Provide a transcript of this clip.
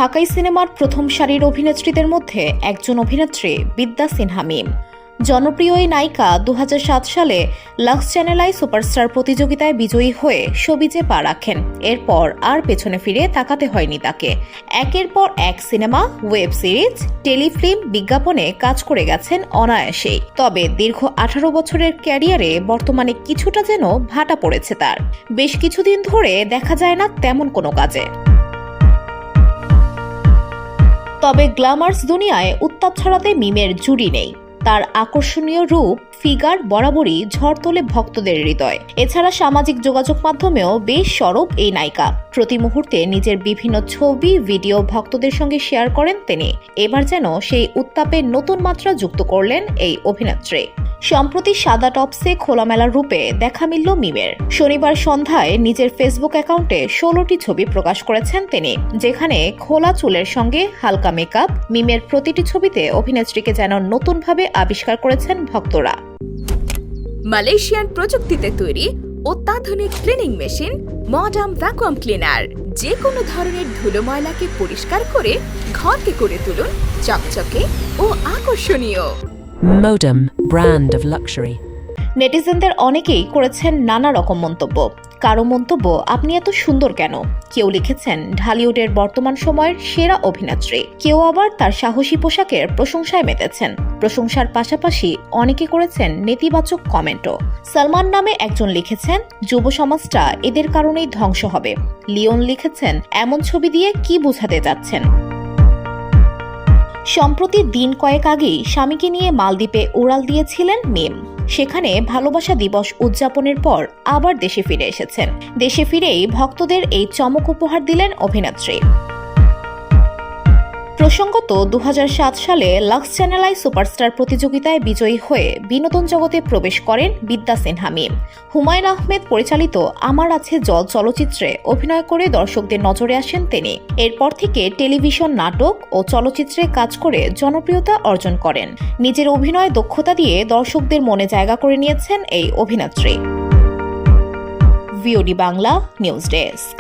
ঢাকাই সিনেমার প্রথম সারির অভিনেত্রীদের মধ্যে একজন অভিনেত্রী বিদ্যা সিনহা মিম। জনপ্রিয় এই নায়িকা 2007 সালে লাক্স চ্যানেল আই সুপারস্টার প্রতিযোগিতায় বিজয়ী হয়ে শোবিজে পা রাখেন। এরপর আর পেছনে ফিরে তাকাতে হয়নি তাকে। একের পর এক সিনেমা, ওয়েব সিরিজ, টেলিফিল্ম, বিজ্ঞাপনে কাজ করে গেছেন অনায়াসেই। তবে দীর্ঘ 18 বছরের ক্যারিয়ারে বর্তমানে কিছুটা যেন ভাটা পড়েছে তার। বেশ কিছুদিন ধরে দেখা যায় না তেমন কোনো কাজে। তবে গ্ল্যামার্স দুনিয়ায় উত্তাপ ছড়াতে মিমের জুড়ি নেই। তার আকর্ষণীয় রূপ, ফিগার বরাবরই ঝড় তোলে ভক্তদের হৃদয়। এছাড়া সামাজিক যোগাযোগ মাধ্যমেও বেশ সরব এই নায়িকা। প্রতি মুহূর্তে নিজের বিভিন্ন ছবি, ভিডিও ভক্তদের সঙ্গে শেয়ার করেন তিনি। এবার যেন সেই উত্তাপে নতুন মাত্রা যুক্ত করলেন এই অভিনেত্রী। সম্প্রতি সাদা টপসে খোলামেলা রূপে দেখা মিলল মিমের। শনিবার সন্ধ্যায় নিজের ফেসবুক অ্যাকাউন্টে 16টি ছবি প্রকাশ করেছেন তিনি, যেখানে খোলা চুলের সঙ্গে হালকা মেকআপ। মিমের প্রতিটি ছবিতে অভিনেত্রীকে যেন নতুনভাবে আবিষ্কার করেছেন ভক্তরা। মালয়েশিয়ান প্রযুক্তিতে তৈরি অত্যাধুনিক cleaning machine modern vacuum cleaner যে কোনো ধরনের ধুলো ময়লাকে পরিষ্কার করে ঘরকে করে তুলুন চকচকে ও আকর্ষণীয়। Modem, brand of luxury. নেটিজেনদের অনেকেই করেছেন নানা রকম মন্তব্য। কারো মন্তব্য, আপনি এত সুন্দর কেন? কেউ লিখেছেন ঢালিউডের বর্তমান সময়ের সেরা অভিনেত্রী। কেউ আবার তার সাহসী পোশাকের প্রশংসায় মেতেছেন। প্রশংসার পাশাপাশি অনেকে করেছেন নেতিবাচক কমেন্টও। সালমান নামে একজন লিখেছেন, যুব সমাজটা এদের কারণেই ধ্বংস হবে। লিওন লিখেছেন, এমন ছবি দিয়ে কি বোঝাতে যাচ্ছেন? সম্প্রতি দিন কয়েক আগেই স্বামীকে নিয়ে মালদ্বীপে উড়াল দিয়েছিলেন মিম। সেখানে ভালোবাসা দিবস উদযাপনের পর আবার দেশে ফিরে এসেছেন। দেশে ফিরেই ভক্তদের এই চমক উপহার দিলেন অভিনেত্রী। প্রসঙ্গত 2007 সালে লাক্স চ্যানেল আই সুপারস্টার প্রতিযোগিতায় বিজয়ী হয়ে বিনোদন জগতে প্রবেশ করেন বিদ্যা সিনহা মিম। হুমায়ুন আহমেদ পরিচালিত আমার আছে জল চলচ্চিত্রে অভিনয় করে দর্শকদের নজরে আসেন তিনি। এরপর থেকে টেলিভিশন, নাটক ও চলচ্চিত্রে কাজ করে জনপ্রিয়তা অর্জন করেন। নিজের অভিনয় দক্ষতা দিয়ে দর্শকদের মনে জায়গা করে নিয়েছেন এই অভিনেত্রী। VOD Bangla news desk.